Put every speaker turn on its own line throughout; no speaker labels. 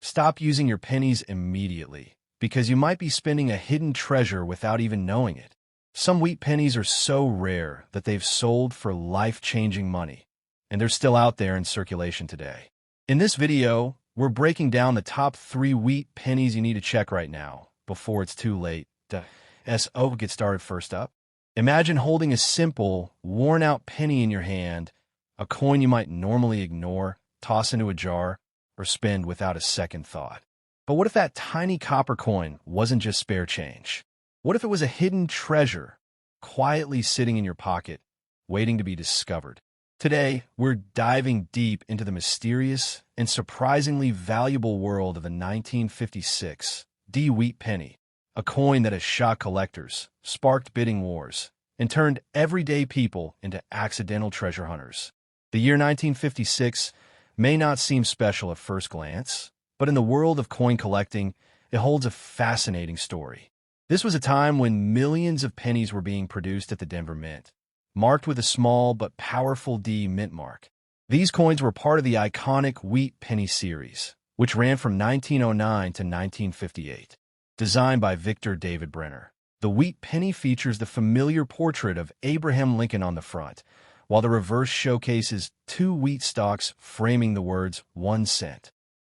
Stop using your pennies immediately, because you might be spending a hidden treasure without even knowing it. Some wheat pennies are so rare that they've sold for life-changing money, and they're still out there in circulation today. In this video, we're breaking down the top 3 wheat pennies you need to check right now, before it's too late. Get started first up. Imagine holding a simple, worn-out penny in your hand, a coin you might normally ignore, toss into a jar, or spend without a second thought. But what if that tiny copper coin wasn't just spare change? What if it was a hidden treasure, quietly sitting in your pocket, waiting to be discovered? Today, we're diving deep into the mysterious and surprisingly valuable world of the 1956 Wheat Penny, a coin that has shocked collectors, sparked bidding wars, and turned everyday people into accidental treasure hunters. The year 1956 may not seem special at first glance, but in the world of coin collecting, it holds a fascinating story. This was a time when millions of pennies were being produced at the Denver Mint, marked with a small but powerful D mint mark. These coins were part of the iconic Wheat Penny series, which ran from 1909 to 1958. Designed by Victor David Brenner, the Wheat Penny features the familiar portrait of Abraham Lincoln on the front, while the reverse showcases 2 wheat stalks framing the words 1 cent.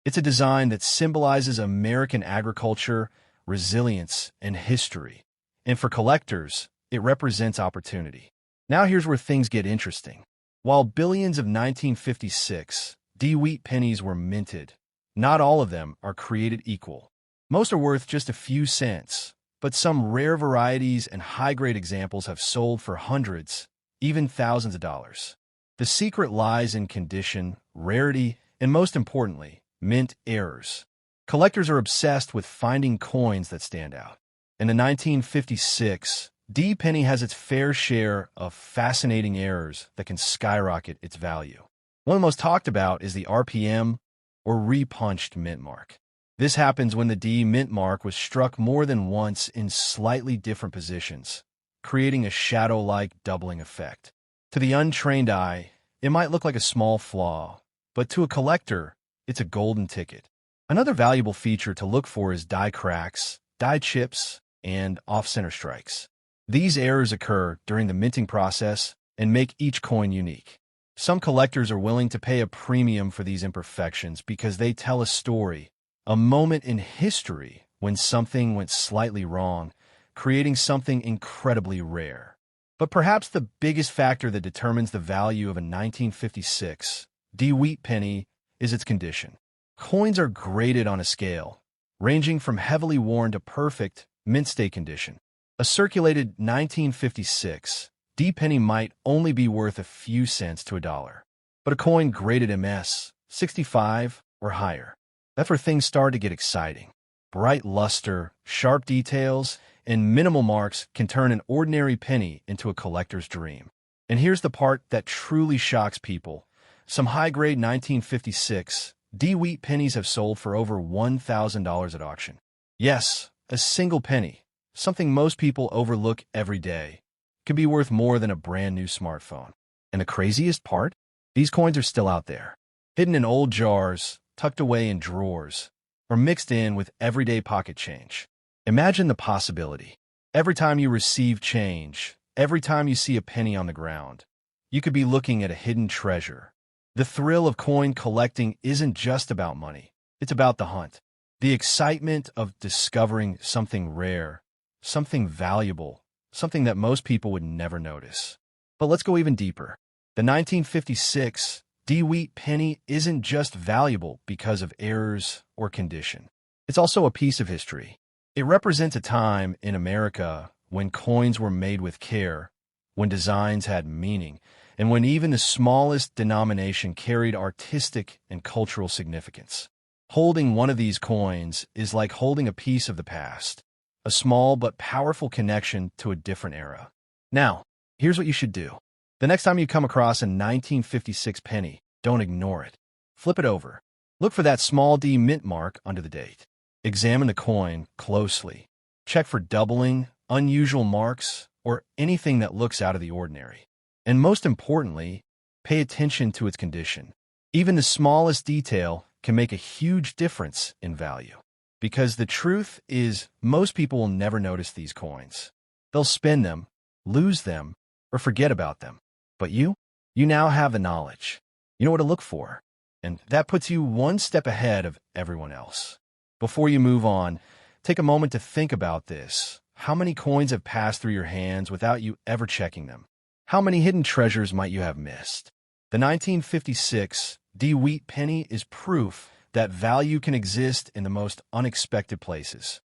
It's a design that symbolizes American agriculture, resilience, and history. And for collectors, it represents opportunity. Now here's where things get interesting. While billions of 1956 Wheat pennies were minted, not all of them are created equal. Most are worth just a few cents, but some rare varieties and high-grade examples have sold for hundreds, even thousands of dollars. The secret lies in condition, rarity, and most importantly, mint errors. Collectors are obsessed with finding coins that stand out. In the 1956 penny has its fair share of fascinating errors that can skyrocket its value. One of the most talked about is the RPM, or repunched mint mark. This happens when the D mint mark was struck more than once in slightly different positions, creating a shadow-like doubling effect. To the untrained eye, it might look like a small flaw, but to a collector, it's a golden ticket. Another valuable feature to look for is die cracks, die chips, and off-center strikes. These errors occur during the minting process and make each coin unique. Some collectors are willing to pay a premium for these imperfections because they tell a story, a moment in history when something went slightly wrong, creating something incredibly rare. But perhaps the biggest factor that determines the value of a 1956 Wheat penny is its condition. Coins are graded on a scale, ranging from heavily worn to perfect, mint-state condition. A circulated 1956 penny might only be worth a few cents to $1, but a coin graded MS 65 or higher, that's where things start to get exciting. Bright luster, sharp details, and minimal marks can turn an ordinary penny into a collector's dream. And here's the part that truly shocks people. Some high-grade 1956 Wheat pennies have sold for over $1,000 at auction. Yes, a single penny, something most people overlook every day, could be worth more than a brand-new smartphone. And the craziest part? These coins are still out there, hidden in old jars, tucked away in drawers, or mixed in with everyday pocket change. Imagine the possibility. Every time you receive change, every time you see a penny on the ground, you could be looking at a hidden treasure. The thrill of coin collecting isn't just about money. It's about the hunt. The excitement of discovering something rare, something valuable, something that most people would never notice. But let's go even deeper. The 1956 Wheat penny isn't just valuable because of errors or condition. It's also a piece of history. It represents a time in America when coins were made with care, when designs had meaning, and when even the smallest denomination carried artistic and cultural significance. Holding one of these coins is like holding a piece of the past, a small but powerful connection to a different era. Now, here's what you should do. The next time you come across a 1956 penny, don't ignore it. Flip it over. Look for that small D mint mark under the date. Examine the coin closely. Check for doubling, unusual marks, or anything that looks out of the ordinary. And most importantly, pay attention to its condition. Even the smallest detail can make a huge difference in value. Because the truth is, most people will never notice these coins. They'll spend them, lose them, or forget about them. But you now have the knowledge. You know what to look for. And that puts you one step ahead of everyone else. Before you move on, take a moment to think about this. How many coins have passed through your hands without you ever checking them? How many hidden treasures might you have missed? The 1956 Wheat Penny is proof that value can exist in the most unexpected places.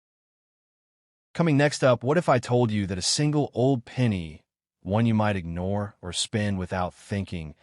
Coming next up, what if I told you that a single old penny, one you might ignore or spend without thinking,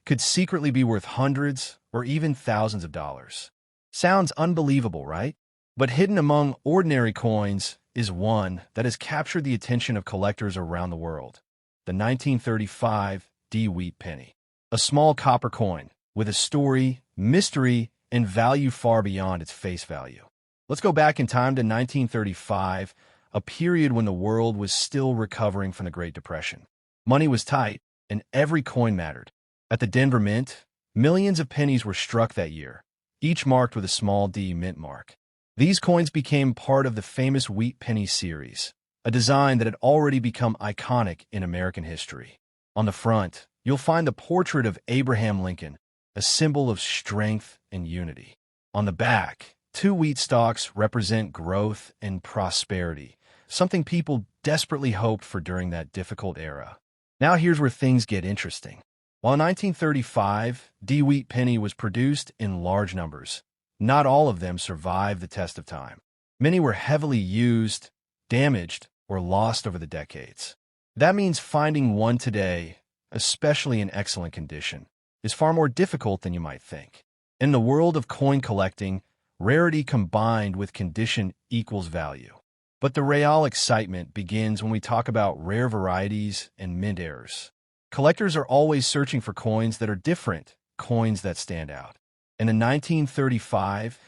could secretly be worth hundreds or even thousands of dollars? Sounds unbelievable, right? But hidden among ordinary coins is one that has captured the attention of collectors around the world. The 1935 Wheat Penny. A small copper coin with a story, mystery, and value far beyond its face value. Let's go back in time to 1935, a period when the world was still recovering from the Great Depression. Money was tight, and every coin mattered. At the Denver Mint, millions of pennies were struck that year, each marked with a small D mint mark. These coins became part of the famous Wheat Penny series, a design that had already become iconic in American history. On the front, you'll find the portrait of Abraham Lincoln, a symbol of strength and unity. On the back, 2 wheat stalks represent growth and prosperity, something people desperately hoped for during that difficult era. Now here's where things get interesting. While in 1935, Wheat Penny was produced in large numbers, not all of them survived the test of time. Many were heavily used, damaged, or lost over the decades. That means finding one today, especially in excellent condition, is far more difficult than you might think. In the world of coin collecting, rarity combined with condition equals value. But the real excitement begins when we talk about rare varieties and mint errors. Collectors are always searching for coins that are different, coins that stand out. In the 1935,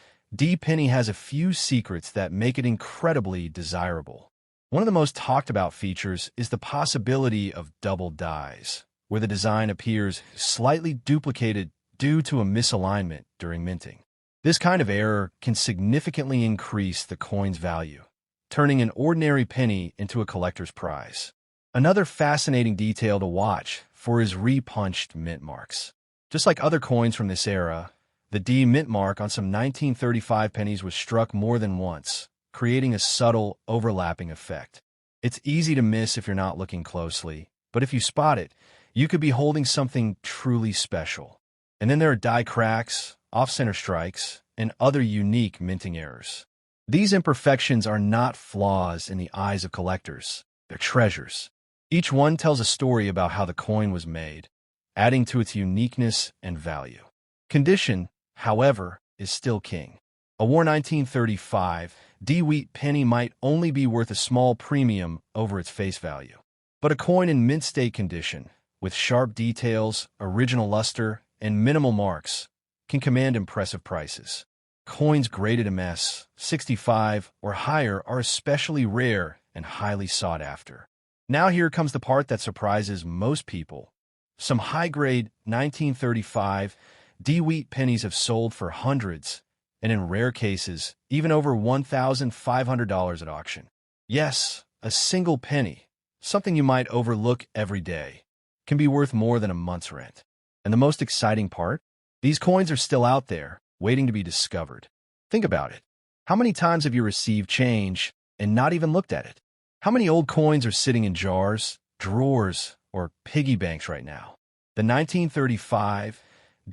Penny has a few secrets that make it incredibly desirable. One of the most talked about features is the possibility of double dies, where the design appears slightly duplicated due to a misalignment during minting. This kind of error can significantly increase the coin's value, turning an ordinary penny into a collector's prize. Another fascinating detail to watch for is repunched mint marks. Just like other coins from this era, the D mint mark on some 1935 pennies was struck more than once, creating a subtle overlapping effect. It's easy to miss if you're not looking closely, but if you spot it, you could be holding something truly special. And then there are die cracks, off-center strikes, and other unique minting errors. These imperfections are not flaws in the eyes of collectors. They're treasures. Each one tells a story about how the coin was made, adding to its uniqueness and value. Condition, however, is still king. A war 1935 Wheat Penny might only be worth a small premium over its face value. But a coin in mint state condition, with sharp details, original luster, and minimal marks, can command impressive prices. Coins graded MS 65 or higher are especially rare and highly sought after. Now here comes the part that surprises most people. Some high-grade 1935 Wheat pennies have sold for hundreds, and in rare cases, even over $1,500 at auction. Yes, a single penny, something you might overlook every day, can be worth more than a month's rent. And the most exciting part? These coins are still out there, waiting to be discovered. Think about it. How many times have you received change and not even looked at it? How many old coins are sitting in jars, drawers, or piggy banks right now? The 1935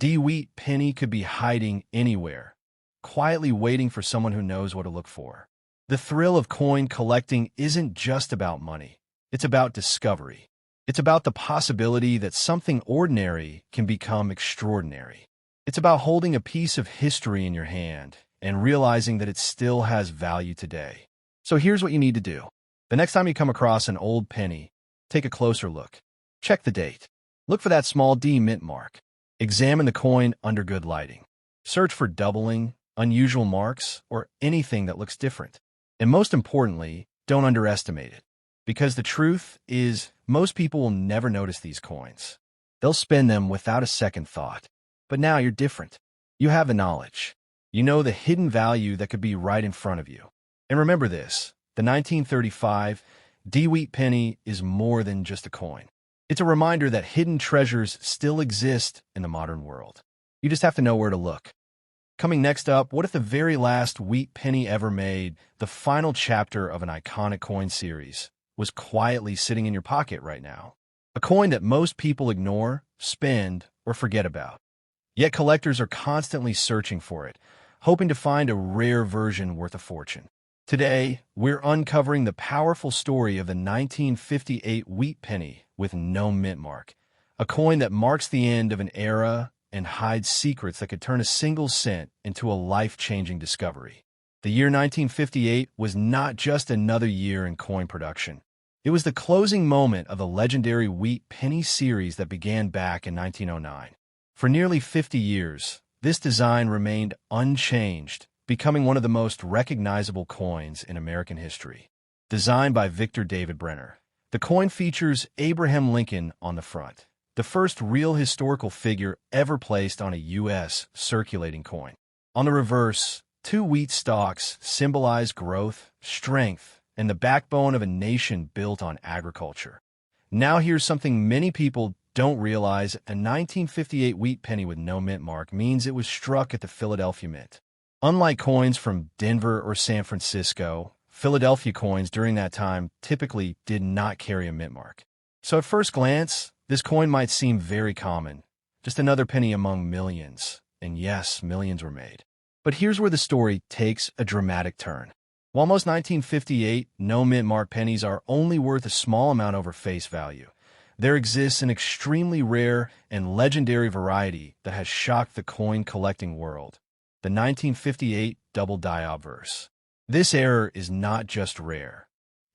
Wheat penny could be hiding anywhere, quietly waiting for someone who knows what to look for. The thrill of coin collecting isn't just about money. It's about discovery. It's about the possibility that something ordinary can become extraordinary. It's about holding a piece of history in your hand and realizing that it still has value today. So here's what you need to do. The next time you come across an old penny, take a closer look. Check the date. Look for that small D mint mark. Examine the coin under good lighting. Search for doubling, unusual marks, or anything that looks different. And most importantly, don't underestimate it. Because the truth is, most people will never notice these coins. They'll spend them without a second thought. But now you're different. You have the knowledge. You know the hidden value that could be right in front of you. And remember this, the 1935 Wheat Penny is more than just a coin. It's a reminder that hidden treasures still exist in the modern world. You just have to know where to look. Coming next up, what if the very last wheat penny ever made, the final chapter of an iconic coin series, was quietly sitting in your pocket right now? A coin that most people ignore, spend, or forget about. Yet collectors are constantly searching for it, hoping to find a rare version worth a fortune. Today, we're uncovering the powerful story of the 1958 wheat penny with no mint mark, a coin that marks the end of an era and hides secrets that could turn a single cent into a life-changing discovery. The year 1958 was not just another year in coin production. It was the closing moment of the legendary Wheat Penny series that began back in 1909. For nearly 50 years, this design remained unchanged, becoming one of the most recognizable coins in American history. Designed by Victor David Brenner, the coin features Abraham Lincoln on the front, the first real historical figure ever placed on a U.S. circulating coin. On the reverse, two wheat stalks symbolize growth, strength, and the backbone of a nation built on agriculture. Now here's something many people don't realize: a 1958 wheat penny with no mint mark means it was struck at the Philadelphia Mint. Unlike coins from Denver or San Francisco, Philadelphia coins during that time typically did not carry a mint mark. So at first glance, this coin might seem very common, just another penny among millions. And yes, millions were made. But here's where the story takes a dramatic turn. While most 1958 no mint mark pennies are only worth a small amount over face value, there exists an extremely rare and legendary variety that has shocked the coin collecting world: the 1958 double die obverse. This error is not just rare.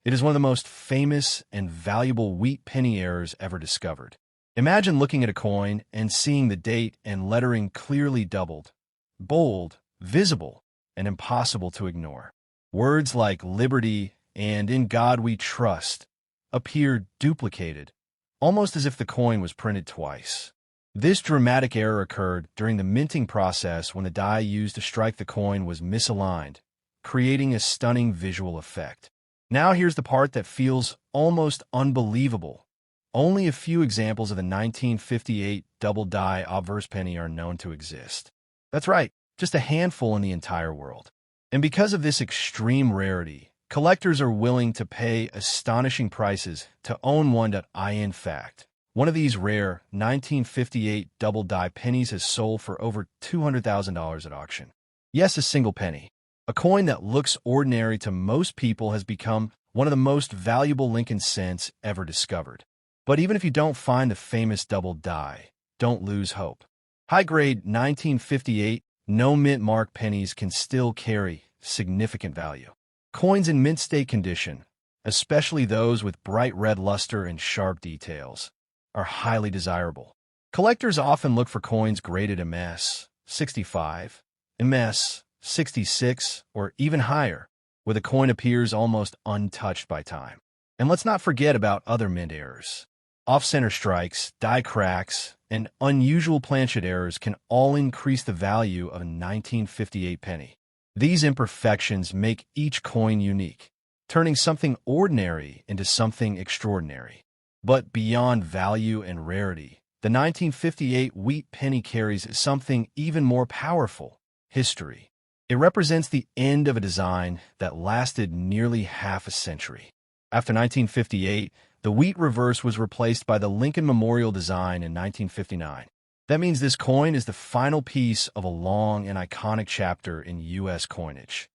It is one of the most famous and valuable wheat penny errors ever discovered. Imagine looking at a coin and seeing the date and lettering clearly doubled, bold, visible, and impossible to ignore. Words like liberty and in God we trust appear duplicated, almost as if the coin was printed twice. This dramatic error occurred during the minting process when the die used to strike the coin was misaligned, creating a stunning visual effect. Now here's the part that feels almost unbelievable. Only a few examples of the 1958 double die obverse penny are known to exist. That's right, just a handful in the entire world. And because of this extreme rarity, collectors are willing to pay astonishing prices to own one. In fact, one of these rare 1958 double die pennies has sold for over $200,000 at auction. Yes, a single penny. A coin that looks ordinary to most people has become one of the most valuable Lincoln cents ever discovered. But even if you don't find the famous double die, don't lose hope. High-grade 1958 no mint mark pennies can still carry significant value. Coins in mint state condition, especially those with bright red luster and sharp details, are highly desirable. Collectors often look for coins graded MS 65, MS 66, or even higher, where the coin appears almost untouched by time. And let's not forget about other mint errors. Off-center strikes, die cracks, and unusual planchet errors can all increase the value of a 1958 penny. These imperfections make each coin unique, turning something ordinary into something extraordinary. But beyond value and rarity, the 1958 wheat penny carries something even more powerful: history. It represents the end of a design that lasted nearly half a century. After 1958, the wheat reverse was replaced by the Lincoln Memorial design in 1959. That means this coin is the final piece of a long and iconic chapter in U.S. coinage.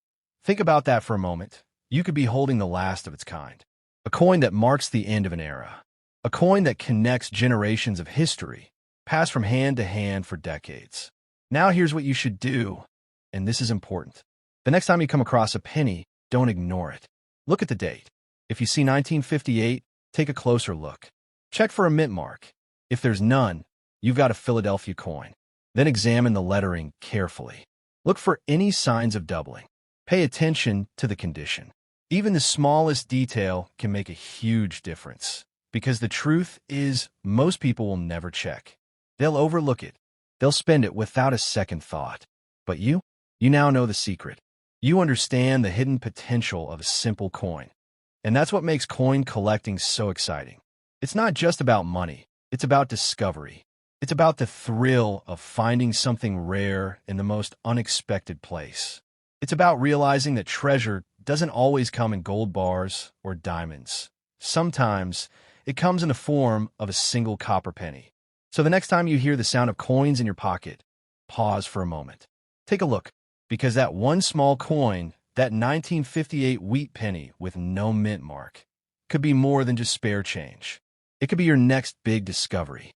Think about that for a moment. You could be holding the last of its kind. A coin that marks the end of an era. A coin that connects generations of history, passed from hand to hand for decades. Now here's what you should do, and this is important. The next time you come across a penny, don't ignore it. Look at the date. If you see 1958, take a closer look. Check for a mint mark. If there's none, you've got a Philadelphia coin. Then examine the lettering carefully. Look for any signs of doubling. Pay attention to the condition. Even the smallest detail can make a huge difference. Because the truth is, most people will never check. They'll overlook it. They'll spend it without a second thought. But you You now know the secret. You understand the hidden potential of a simple coin. And that's what makes coin collecting so exciting. It's not just about money. It's about discovery. It's about the thrill of finding something rare in the most unexpected place. It's about realizing that treasure doesn't always come in gold bars or diamonds. Sometimes it comes in the form of a single copper penny. So the next time you hear the sound of coins in your pocket, pause for a moment. Take a look, because that one small coin, that 1958 wheat penny with no mint mark, could be more than just spare change. It could be your next big discovery.